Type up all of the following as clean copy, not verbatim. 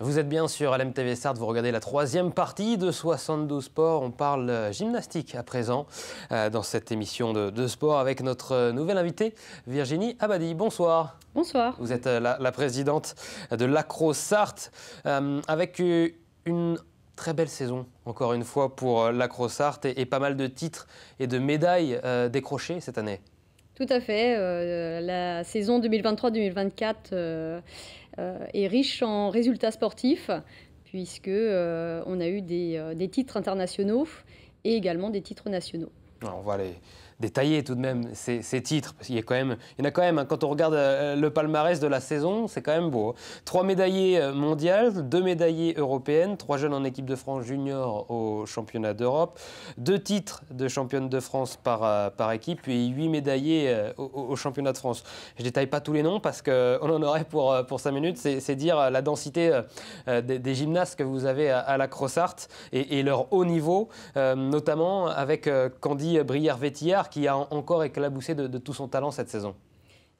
Vous êtes bien sur LMTV Start, vous regardez la troisième partie de 72 Sports. On parle gymnastique à présent dans cette émission de sport avec notre nouvelle invitée Virginie Abadi. Bonsoir. Bonsoir. Vous êtes la présidente de l'Acro-Sarthe avec une très belle saison, encore une fois, pour l'Acro-Sarthe et pas mal de titres et de médailles décrochées cette année. Tout à fait. La saison 2023-2024 est riche en résultats sportifs puisque on a eu des titres internationaux et également des titres nationaux. Alors on va les détailler tout de même ces titres, parce qu'il y en a quand même, quand on regarde le palmarès de la saison, c'est quand même beau. 3 médaillés mondiales, 2 médaillés européennes, 3 jeunes en équipe de France junior au championnat d'Europe, 2 titres de championne de France par équipe, puis 8 médaillés au championnat de France. Je ne détaille pas tous les noms parce qu'on en aurait pour 5 minutes, c'est dire la densité des gymnastes que vous avez à l'Acro-Sarthe et leur haut niveau, notamment avec Candy Brière-Vétillard qui a encore éclaboussé de tout son talent cette saison.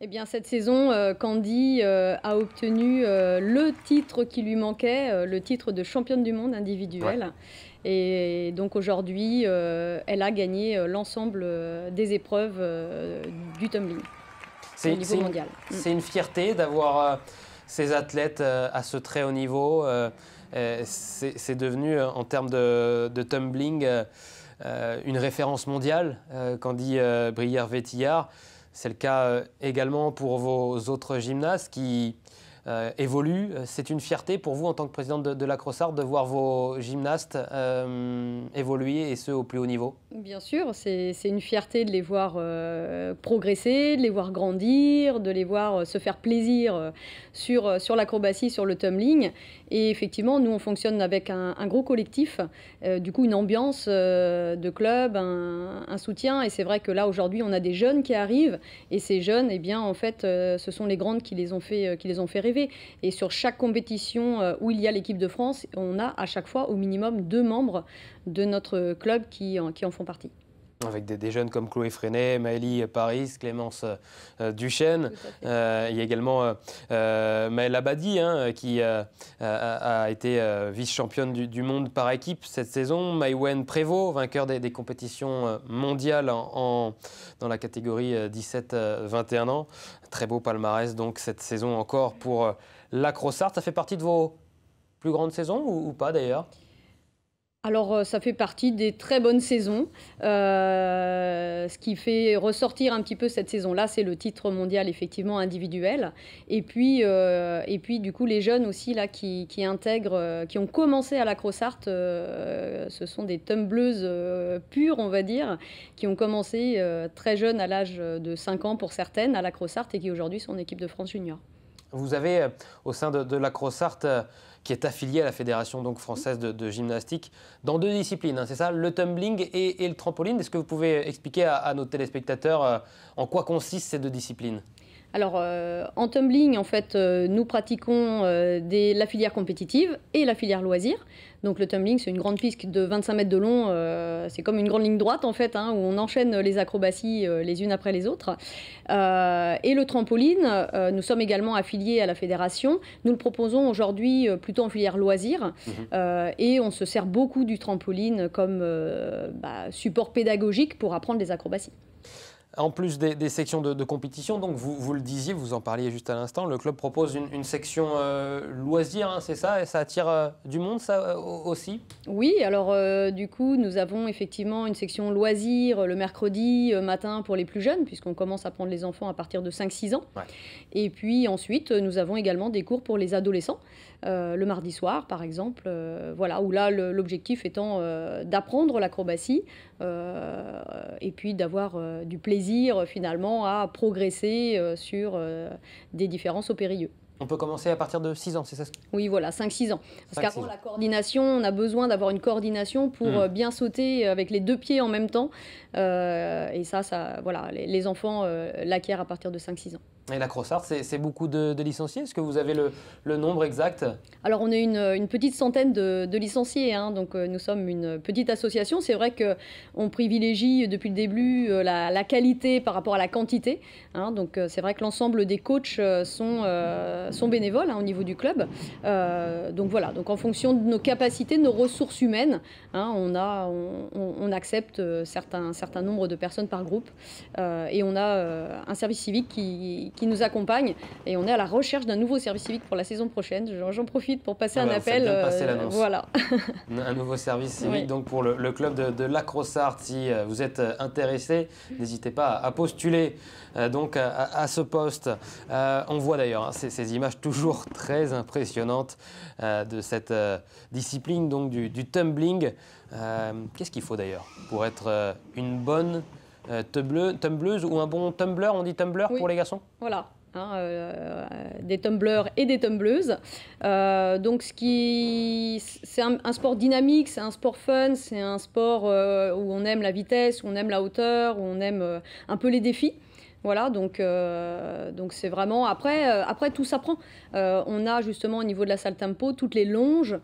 Eh bien, cette saison, Candy a obtenu le titre qui lui manquait, le titre de championne du monde individuelle. Ouais. Et donc aujourd'hui, elle a gagné l'ensemble des épreuves du tumbling au niveau mondial. C'est une fierté d'avoir ces athlètes à ce très haut niveau. C'est devenu, en termes de tumbling, une référence mondiale, Candy Brière-Vétillard. C'est le cas également pour vos autres gymnastes qui évoluent. C'est une fierté pour vous en tant que présidente de l'Acro-Sarthe de voir vos gymnastes évoluer et ce au plus haut niveau? Bien sûr, c'est une fierté de les voir progresser, de les voir grandir, de les voir se faire plaisir sur l'acrobatie, sur le tumbling. Et effectivement, nous, on fonctionne avec un gros collectif, du coup une ambiance de club, un soutien. Et c'est vrai que là, aujourd'hui, on a des jeunes qui arrivent. Et ces jeunes, eh bien, en fait, ce sont les grandes qui les ont fait rêver. Et sur chaque compétition où il y a l'équipe de France, on a à chaque fois au minimum 2 membres de notre club qui en font partie. Avec des jeunes comme Chloé Freinet, Maëlie Paris, Clémence Duchesne. Il y a également Maëlle Abadi qui a été vice-championne du monde par équipe cette saison. Maïwen Prévost, vainqueur des compétitions mondiales dans la catégorie 17-21 ans. Très beau palmarès donc cette saison encore pour l'Acro-Sarthe. Ça fait partie de vos plus grandes saisons ou pas d'ailleurs ? Alors, ça fait partie des très bonnes saisons. Ce qui fait ressortir un petit peu cette saison-là, c'est le titre mondial, effectivement, individuel. Et puis du coup, les jeunes aussi, là, qui intègrent, qui ont commencé à l'Acro-Sarthe, ce sont des tumbleuses pures, on va dire, qui ont commencé très jeunes, à l'âge de 5 ans pour certaines, à l'Acro-Sarthe, et qui aujourd'hui sont en équipe de France junior. Vous avez, au sein de l'Acro-Sarthe, qui est affiliée à la Fédération donc, française de gymnastique, dans 2 disciplines, c'est ça, le tumbling et le trampoline. Est-ce que vous pouvez expliquer à nos téléspectateurs en quoi consistent ces 2 disciplines ? Alors, en tumbling, en fait, nous pratiquons la filière compétitive et la filière loisir. Donc, le tumbling, c'est une grande piste de 25 mètres de long. C'est comme une grande ligne droite, en fait, où on enchaîne les acrobaties les unes après les autres. Et le trampoline, nous sommes également affiliés à la fédération. Nous le proposons aujourd'hui plutôt en filière loisir. Et on se sert beaucoup du trampoline comme support pédagogique pour apprendre les acrobaties. En plus des sections de compétition, donc vous le disiez, vous en parliez juste à l'instant, le club propose une section loisirs, c'est ça? Et ça attire du monde, ça aussi? Oui, alors du coup, nous avons effectivement une section loisirs le mercredi matin pour les plus jeunes, puisqu'on commence à prendre les enfants à partir de 5-6 ans. Ouais. Et puis ensuite, nous avons également des cours pour les adolescents, le mardi soir, par exemple, voilà, où là, l'objectif étant d'apprendre l'acrobatie et puis d'avoir du plaisir finalement à progresser sur des différents sauts périlleux. On peut commencer à partir de 6 ans, c'est ça? Oui, voilà, 5-6 ans. Parce qu'avant la coordination, on a besoin d'avoir une coordination pour bien sauter avec les 2 pieds en même temps. Et ça voilà, les enfants l'acquièrent à partir de 5-6 ans. Et la Crossart, c'est beaucoup de licenciés? Est-ce que vous avez le nombre exact? Alors, on est une petite centaine de licenciés, hein, donc nous sommes une petite association. C'est vrai qu'on privilégie depuis le début la qualité par rapport à la quantité, hein, donc c'est vrai que l'ensemble des coachs sont bénévoles, hein, au niveau du club. Donc voilà, donc en fonction de nos capacités, de nos ressources humaines, hein, on accepte certain nombre de personnes par groupe, et on a un service civique qui nous accompagne, et on est à la recherche d'un nouveau service civique pour la saison prochaine. J'en profite pour passer un appel. Passer l'annonce. Voilà. Un nouveau service civique, oui. Donc pour le club de la Crossart. Si vous êtes intéressé, n'hésitez pas à postuler donc à ce poste. On voit d'ailleurs, hein, ces images toujours très impressionnantes de cette discipline donc du tumbling. Qu'est-ce qu'il faut d'ailleurs pour être une bonne tumbleuse ou un bon tumbler? On dit tumbler, oui, pour les garçons? Voilà. Hein, des tumbleurs et des tumbleuses. Donc c'est un sport dynamique, c'est un sport fun, c'est un sport où on aime la vitesse, où on aime la hauteur, où on aime un peu les défis. Voilà, donc c'est vraiment... Après tout s'apprend. On a justement au niveau de la salle tempo toutes les longes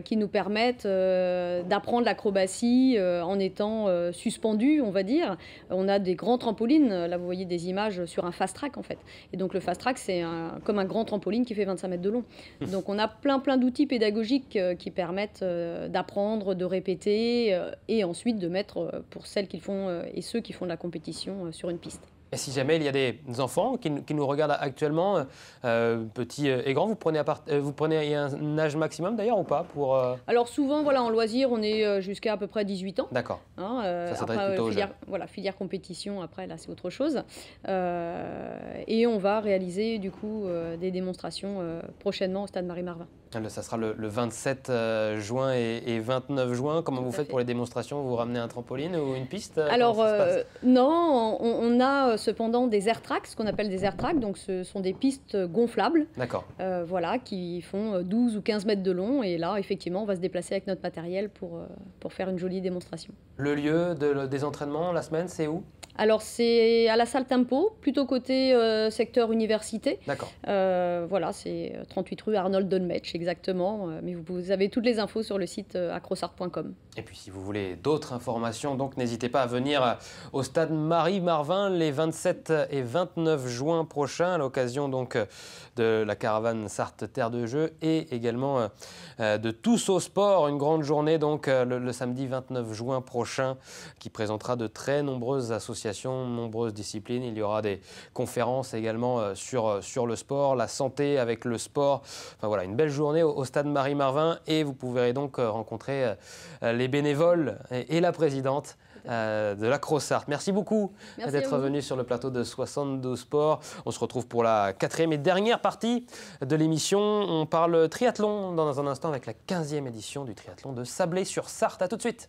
qui nous permettent d'apprendre l'acrobatie en étant suspendu, on va dire. On a des grands trampolines. Là, vous voyez des images sur un fast track, en fait. Et donc le fast track, c'est comme un grand trampoline qui fait 25 mètres de long. Donc on a plein d'outils pédagogiques qui permettent d'apprendre, de répéter et ensuite de mettre, pour celles qui font et ceux qui font de la compétition, sur une piste. Et si jamais il y a des enfants qui nous regardent actuellement, petits et grands, vous prenez un âge maximum d'ailleurs ou pas pour Alors souvent, voilà, en loisir, on est jusqu'à à peu près 18 ans. D'accord. Hein, ça s'adresse plutôt aux jeunes. Voilà, filière compétition, après là c'est autre chose. Et on va réaliser du coup des démonstrations prochainement au stade Marie-Marvin. Ça sera le 27 juin et 29 juin. Comment vous faites pour les démonstrations? Vous ramenez un trampoline ou une piste? Alors non, on a cependant des air tracks, ce qu'on appelle des air tracks. Donc ce sont des pistes gonflables. D'accord. Voilà, qui font 12 ou 15 mètres de long. Et là, effectivement, on va se déplacer avec notre matériel pour faire une jolie démonstration. Le lieu des entraînements la semaine, c'est où? Alors c'est à la salle Tempo, plutôt côté secteur université. D'accord. Voilà, c'est 38 rue Arnold Dolmetsch exactement. Mais vous avez toutes les infos sur le site acrossart.com. Et puis si vous voulez d'autres informations, donc n'hésitez pas à venir au stade Marie-Marvin les 27 et 29 juin prochains, à l'occasion donc de la caravane Sarthe Terre de Jeux et également de Tous au Sport, une grande journée donc le samedi 29 juin prochain qui présentera de très nombreuses associations, nombreuses disciplines. Il y aura des conférences également sur le sport, la santé avec le sport. Enfin voilà, une belle journée au stade Marie-Marvin et vous pourrez donc rencontrer les bénévoles et la présidente de la Crossart. Merci beaucoup d'être venu sur le plateau de 72 Sports. On se retrouve pour la 4e et dernière partie de l'émission. On parle triathlon dans un instant avec la 15e édition du triathlon de Sablé-sur-Sarthe. À tout de suite.